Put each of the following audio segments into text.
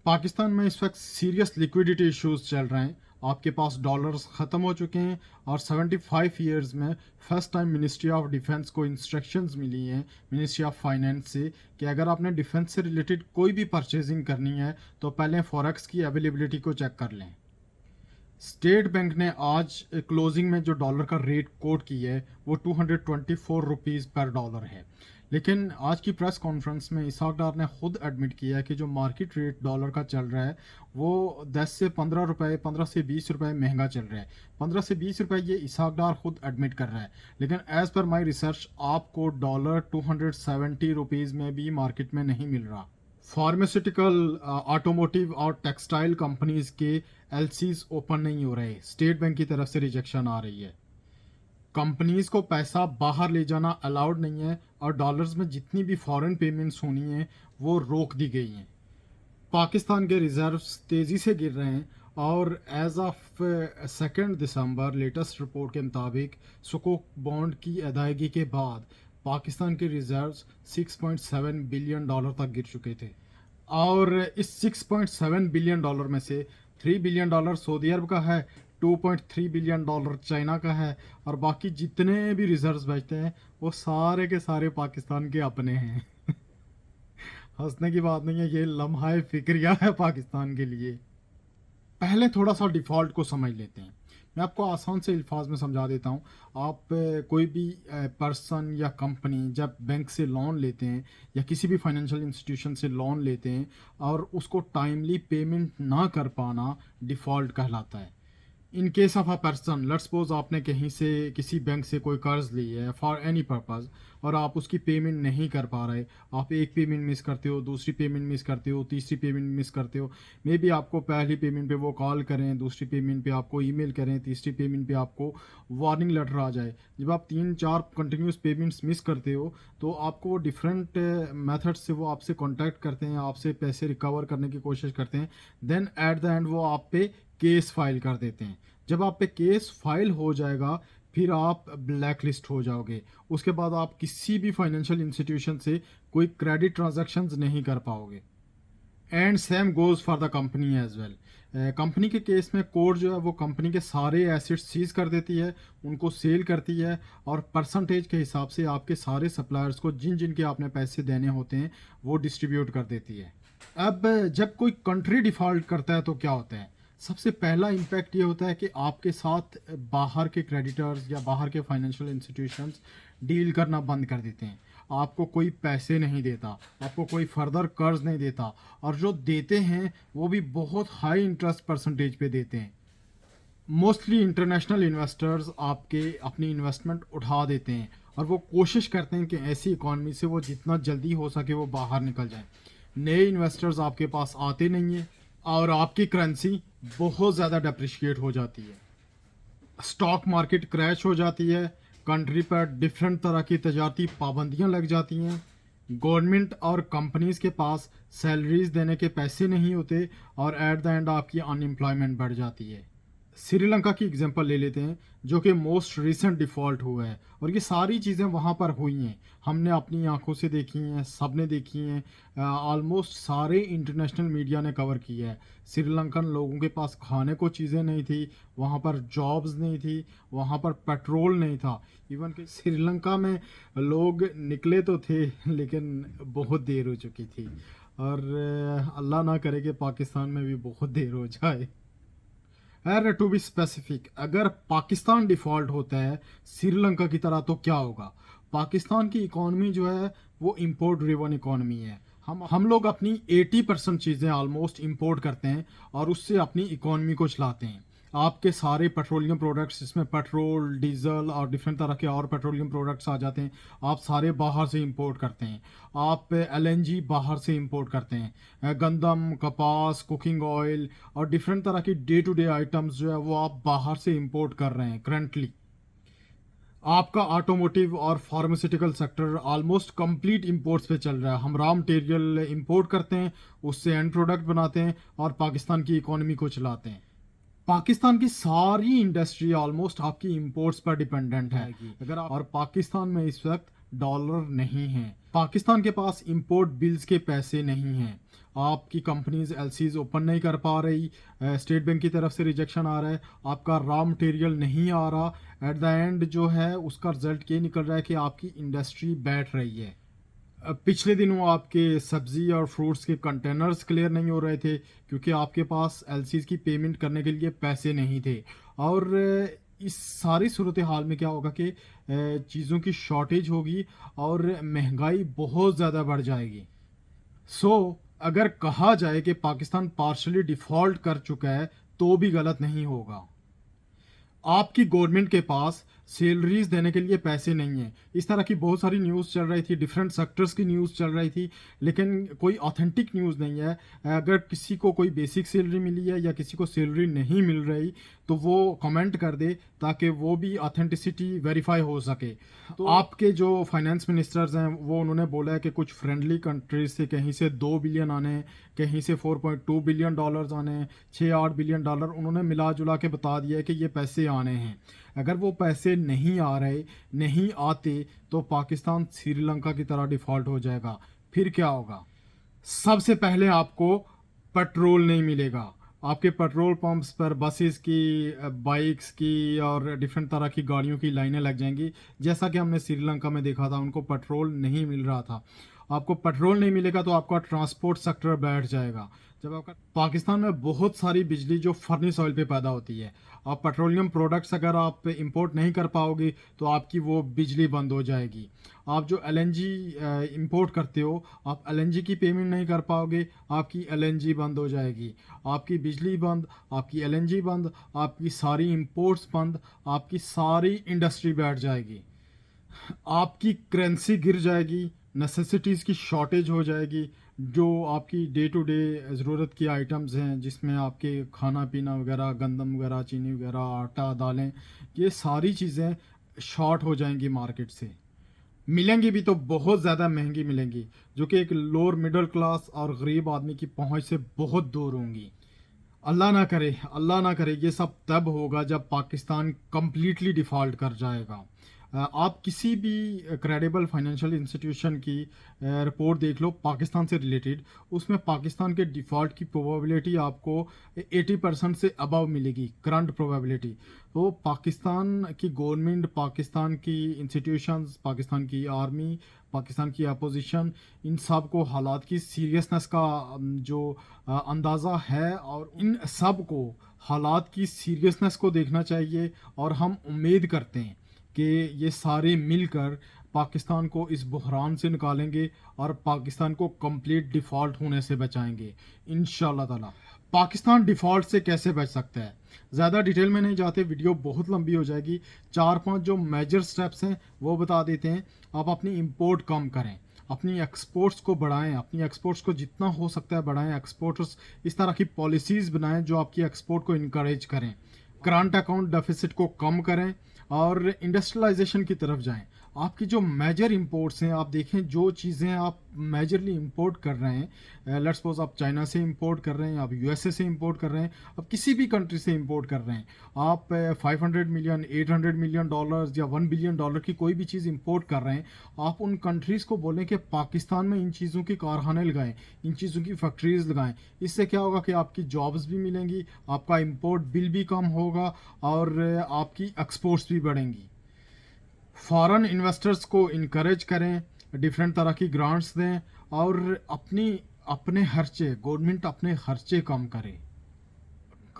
पाकिस्तान में इस वक्त सीरियस लिक्विडिटी इश्यूज चल रहे हैं। आपके पास डॉलर्स ख़त्म हो चुके हैं और 75 ईयर्स में first time ministry of defence को इंस्ट्रक्शंस मिली हैं मिनिस्ट्री ऑफ फाइनेंस से कि अगर आपने डिफेंस से रिलेटेड कोई भी परचेजिंग करनी है तो पहले फॉरेक्स की अवेलेबिलिटी को चेक कर लें। स्टेट बैंक ने आज क्लोजिंग में जो डॉलर का रेट कोट किया है वो 224 रुपीज़ पर डॉलर है। लेकिन आज की प्रेस कॉन्फ्रेंस में इसहाक डार ने खुद एडमिट किया है कि जो मार्केट रेट डॉलर का चल रहा है वो 10 से 15 रुपए, 15 से 20 रुपए महंगा चल रहा है। 15 से 20 रुपए ये इसहाक डार खुद एडमिट कर रहा है। लेकिन एज पर माई रिसर्च आपको डॉलर 270 रुपीज़ में भी मार्केट में नहीं मिल रहा। फार्मास्यूटिकल, ऑटोमोटिव और टेक्सटाइल कंपनीज के एलसीज ओपन नहीं हो रहे। स्टेट बैंक की तरफ से रिजेक्शन आ रही है। कंपनीज को पैसा बाहर ले जाना अलाउड नहीं है और डॉलर्स में जितनी भी फॉरेन पेमेंट्स होनी है वो रोक दी गई हैं। पाकिस्तान के रिजर्व्स तेज़ी से गिर रहे हैं और as of 2 December latest report के मुताबिक सुकोक बॉन्ड की अदायगी के बाद पाकिस्तान के रिजर्व्स 6.7 बिलियन डॉलर तक गिर चुके थे और इस 6.7 बिलियन डॉलर में से 3 बिलियन डॉलर सऊदी अरब का है, 2.3 बिलियन डॉलर चाइना का है और बाकी जितने भी रिजर्व्स बचते हैं वो सारे के सारे पाकिस्तान के अपने हैं। हंसने की बात नहीं है, ये लम्हा फिक्रिया है पाकिस्तान के लिए। पहले थोड़ा सा डिफ़ॉल्ट को समझ लेते हैं। मैं आपको आसान से अल्फाज में समझा देता हूँ। आप कोई भी पर्सन या कंपनी जब बैंक से लोन लेते हैं या किसी भी फाइनेंशियल इंस्टीट्यूशन से लोन लेते हैं और उसको टाइमली पेमेंट ना कर पाना डिफ़ॉल्ट कहलाता है। In case of a person, let's suppose आपने कहीं से किसी बैंक से कोई कर्ज ली है फॉर एनी पर्पज़ और आप उसकी पेमेंट नहीं कर पा रहे। आप एक पेमेंट मिस करते हो, दूसरी पेमेंट मिस करते हो, तीसरी पेमेंट मिस करते हो। मे बी आपको पहली पेमेंट पे वो कॉल करें, दूसरी पेमेंट पे आपको ईमेल करें, तीसरी पेमेंट पे आपको वार्निंग लेटर आ जाए। जब आप 3-4 कंटिन्यूस पेमेंट्स मिस करते हो तो आपको वो डिफरेंट मेथड से वो आपसे कॉन्टैक्ट करते हैं, आपसे पैसे रिकवर करने की कोशिश करते हैं। देन एट द एंड वो आप पे केस फाइल कर देते हैं। जब आप पे केस फाइल हो जाएगा फिर आप ब्लैक लिस्ट हो जाओगे। उसके बाद आप किसी भी फाइनेंशियल इंस्टीट्यूशन से कोई क्रेडिट ट्रांजैक्शंस नहीं कर पाओगे। And same goes for the company as well. Company के केस में कोर्ट जो है वो कंपनी के सारे एसेट्स सीज कर देती है, उनको सेल करती है और परसेंटेज के हिसाब से आपके सारे सप्लायर्स को जिन जिन के आपने पैसे देने होते हैं वो डिस्ट्रीब्यूट कर देती है। अब जब कोई कंट्री डिफ़ॉल्ट करता है तो क्या होता है? सबसे पहला इम्पैक्ट ये होता है कि आपके साथ बाहर के क्रेडिटर्स या बाहर के फाइनेंशियल इंस्टीट्यूशंस डील करना बंद कर देते हैं। आपको कोई पैसे नहीं देता, आपको कोई फर्दर कर्ज नहीं देता और जो देते हैं वो भी बहुत हाई इंटरेस्ट परसेंटेज पे देते हैं। मोस्टली इंटरनेशनल इन्वेस्टर्स आपके अपनी इन्वेस्टमेंट उठा देते हैं और वो कोशिश करते हैं कि ऐसी इकॉनमी से वो जितना जल्दी हो सके वो बाहर निकल जाए। नए इन्वेस्टर्स आपके पास आते नहीं हैं और आपकी करेंसी बहुत ज़्यादा डेप्रिशिएट हो जाती है। स्टॉक मार्केट क्रैश हो जाती है। कंट्री पर डिफरेंट तरह की तजारती पाबंदियां लग जाती हैं। गवर्नमेंट और कंपनीज के पास सैलरीज देने के पैसे नहीं होते और एट द एंड आपकी अनएम्प्लॉयमेंट बढ़ जाती है। श्रीलंका की एग्जांपल ले लेते हैं जो कि मोस्ट रिसेंट डिफ़ॉल्ट हुआ है और ये सारी चीज़ें वहाँ पर हुई हैं, हमने अपनी आंखों से देखी हैं, सब ने देखी हैं। ऑलमोस्ट सारे इंटरनेशनल मीडिया ने कवर किया है। श्रीलंकन लोगों के पास खाने को चीज़ें नहीं थी, वहाँ पर जॉब्स नहीं थी, वहाँ पर पेट्रोल नहीं था। इवन कि श्रीलंका में लोग निकले तो थे लेकिन बहुत देर हो चुकी थी और अल्लाह ना करे कि पाकिस्तान में भी बहुत देर हो जाए। अरे टू बी स्पेसिफिक, अगर पाकिस्तान डिफ़ॉल्ट होता है श्रीलंका की तरह तो क्या होगा? पाकिस्तान की इकॉनमी जो है वो इंपोर्ट ड्रिवन इकॉनमी है। हम लोग अपनी 80% चीज़ें ऑलमोस्ट इंपोर्ट करते हैं और उससे अपनी इकॉनमी को चलाते हैं। आपके सारे पेट्रोलियम प्रोडक्ट्स जिसमें पेट्रोल, डीजल और डिफरेंट तरह के और पेट्रोलियम प्रोडक्ट्स आ जाते हैं, आप सारे बाहर से इंपोर्ट करते हैं। आप एलएनजी बाहर से इंपोर्ट करते हैं। गंदम, कपास, कुकिंग ऑयल और डिफरेंट तरह की डे टू डे आइटम्स जो है वो आप बाहर से इंपोर्ट कर रहे हैं करंटली। आपका ऑटोमोटिव और pharmaceutical sector almost complete imports पे चल रहा है। हम रॉ मटेरियल इंपोर्ट करते हैं, उससे एंड प्रोडक्ट बनाते हैं और पाकिस्तान की इकोनॉमी को चलाते हैं। पाकिस्तान की सारी इंडस्ट्री ऑलमोस्ट आपकी इंपोर्ट्स पर डिपेंडेंट है। अगर आप और पाकिस्तान में इस वक्त डॉलर नहीं है, पाकिस्तान के पास इंपोर्ट बिल्स के पैसे नहीं हैं, आपकी कंपनीज एलसीज ओपन नहीं कर पा रही, स्टेट बैंक की तरफ से रिजेक्शन आ रहा है, आपका रॉ मटेरियल नहीं आ रहा, एट द एंड जो है उसका रिजल्ट ये निकल रहा है कि आपकी इंडस्ट्री बैठ रही है। पिछले दिनों आपके सब्ज़ी और फ्रूट्स के कंटेनर्स क्लियर नहीं हो रहे थे क्योंकि आपके पास एलसीज की पेमेंट करने के लिए पैसे नहीं थे। और इस सारी सूरत हाल में क्या होगा कि चीज़ों की शॉर्टेज होगी और महंगाई बहुत ज़्यादा बढ़ जाएगी। सो अगर कहा जाए कि पाकिस्तान पार्शली डिफ़ॉल्ट कर चुका है तो भी गलत नहीं होगा। आपकी गवर्नमेंट के पास सैलरीज देने के लिए पैसे नहीं है। इस तरह की बहुत सारी न्यूज़ चल रही थी, डिफरेंट सेक्टर्स की न्यूज़ चल रही थी, लेकिन कोई ऑथेंटिक न्यूज़ नहीं है। अगर किसी को कोई बेसिक सैलरी मिली है या किसी को सैलरी नहीं मिल रही तो वो कमेंट कर दे ताकि वो भी ऑथेंटिसिटी वेरीफाई हो सके। तो आपके जो फाइनेंस मिनिस्टर्स हैं वो उन्होंने बोला है कि कुछ फ्रेंडली कंट्रीज से कहीं से 2 बिलियन आने, कहीं से 4.2 बिलियन डॉलर्स आने, 6-8 बिलियन डॉलर उन्होंने मिला जुला के बता दिया है कि ये पैसे आने हैं। अगर वो पैसे नहीं आ रहे, नहीं आते तो पाकिस्तान श्रीलंका की तरह डिफ़ॉल्ट हो जाएगा। फिर क्या होगा? सबसे पहले आपको पेट्रोल नहीं मिलेगा। आपके पेट्रोल पंप्स पर बसेस की, बाइक्स की और डिफरेंट तरह की गाड़ियों की लाइनें लग जाएंगी। जैसा कि हमने श्रीलंका में देखा था, उनको पेट्रोल नहीं मिल रहा था। आपको पेट्रोल नहीं मिलेगा तो आपका ट्रांसपोर्ट सेक्टर बैठ जाएगा। जब आपका पाकिस्तान में बहुत सारी बिजली जो फर्नेस ऑयल पे पैदा होती है, आप पेट्रोलियम प्रोडक्ट्स अगर आप इंपोर्ट नहीं कर पाओगे तो आपकी वो बिजली बंद हो जाएगी। आप जो एलएनजी इंपोर्ट करते हो, आप एलएनजी की पेमेंट नहीं कर पाओगे, आपकी एलएनजी बंद हो जाएगी। आपकी बिजली बंद, आपकी एलएनजी बंद, आपकी सारी इंपोर्ट्स बंद, आपकी सारी इंडस्ट्री बैठ जाएगी। आपकी करेंसी गिर जाएगी, नेसेसिटीज़ की शॉर्टेज हो जाएगी। जो आपकी डे टू डे ज़रूरत की आइटम्स हैं जिसमें आपके खाना पीना वगैरह, गंदम वगैरह, चीनी वगैरह, आटा, दालें, ये सारी चीज़ें शॉर्ट हो जाएंगी मार्केट से। मिलेंगी भी तो बहुत ज़्यादा महंगी मिलेंगी, जो कि एक लोअर मिडिल क्लास और गरीब आदमी की पहुंच से बहुत दूर होंगी। अल्लाह ना करे ये सब तब होगा जब पाकिस्तान कंप्लीटली डिफ़ॉल्ट कर जाएगा। आप किसी भी क्रेडिबल फाइनेंशियल इंस्टीट्यूशन की रिपोर्ट देख लो पाकिस्तान से रिलेटेड, उसमें पाकिस्तान के डिफ़ॉल्ट की प्रोबेबिलिटी आपको 80% से अबव मिलेगी, करंट प्रोबेबिलिटी। तो पाकिस्तान की गवर्नमेंट, पाकिस्तान की इंस्टीट्यूशंस, पाकिस्तान की आर्मी, पाकिस्तान की अपोजिशन, इन सब को हालात की सीरियसनेस का जो अंदाज़ा है और इन सब को हालात की सीरियसनेस को देखना चाहिए। और हम उम्मीद करते हैं कि ये सारे मिलकर पाकिस्तान को इस बहरान से निकालेंगे और पाकिस्तान को कंप्लीट डिफ़ॉल्ट होने से बचाएंगे इंशाल्लाह ताला। पाकिस्तान डिफ़ॉल्ट से कैसे बच सकता है, ज़्यादा डिटेल में नहीं जाते, वीडियो बहुत लंबी हो जाएगी। 4-5 जो मेजर स्टेप्स हैं वो बता देते हैं। आप अपनी इंपोर्ट कम करें, अपनी एक्सपोर्ट्स को बढ़ाएं, अपनी एक्सपोर्ट्स को जितना हो सकता है बढ़ाएं। एक्सपोर्ट्स इस तरह की पॉलिसीज़ बनाएं जो आपकी एक्सपोर्ट को इनकरेज करें। करंट अकाउंट डेफिसिट को कम करें और इंडस्ट्रियलाइजेशन की तरफ जाएं। आपकी जो मेजर इंपोर्ट्स हैं, आप देखें जो चीज़ें आप मेजरली इंपोर्ट कर रहे हैं, लेट्स सपोज आप चाइना से इंपोर्ट कर रहे हैं, आप यूएसए से इंपोर्ट कर रहे हैं, आप किसी भी कंट्री से इंपोर्ट कर रहे हैं, आप 500 मिलियन, 800 मिलियन डॉलर्स या 1 बिलियन डॉलर की कोई भी चीज़ इंपोर्ट कर रहे हैं, आप उन कंट्रीज़ को बोलें कि पाकिस्तान में इन चीज़ों की कारखाने लगाएं, इन चीज़ों की फैक्ट्रीज लगाएं। इससे क्या होगा कि आपकी जॉब्स भी मिलेंगी, आपका इंपोर्ट बिल भी कम होगा और आपकी एक्सपोर्ट्स भी बढ़ेंगी। फॉरेन इन्वेस्टर्स को इनकरेज करें, डिफरेंट तरह की ग्रांट्स दें और अपने खर्चे, गवर्नमेंट अपने खर्चे कम करे।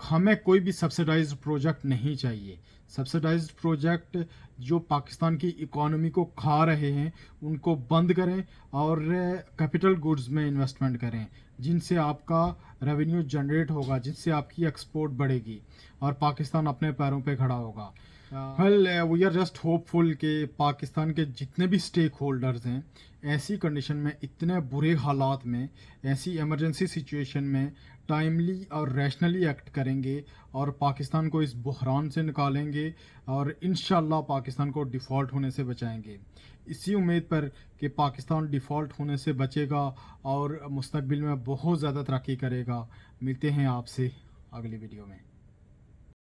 हमें कोई भी सब्सिडाइज्ड प्रोजेक्ट नहीं चाहिए। सब्सिडाइज्ड प्रोजेक्ट जो पाकिस्तान की इकोनॉमी को खा रहे हैं उनको बंद करें और कैपिटल गुड्स में इन्वेस्टमेंट करें जिनसे आपका रेवेन्यू जनरेट होगा, जिनसे आपकी एक्सपोर्ट बढ़ेगी और पाकिस्तान अपने पैरों पे खड़ा होगा। Well we are just hopeful कि पाकिस्तान के जितने भी स्टेक होल्डर्स हैं ऐसी कंडीशन में, इतने बुरे हालात में, ऐसी इमरजेंसी सिचुएशन में टाइमली और रैशनली एक्ट करेंगे और पाकिस्तान को इस बहरान से निकालेंगे और इंशाल्लाह पाकिस्तान को डिफ़ॉल्ट होने से बचाएंगे। इसी उम्मीद पर कि पाकिस्तान डिफ़ॉल्ट होने से बचेगा और मुस्तकबिल में बहुत ज़्यादा तरक्की करेगा। मिलते हैं आपसे अगली वीडियो में।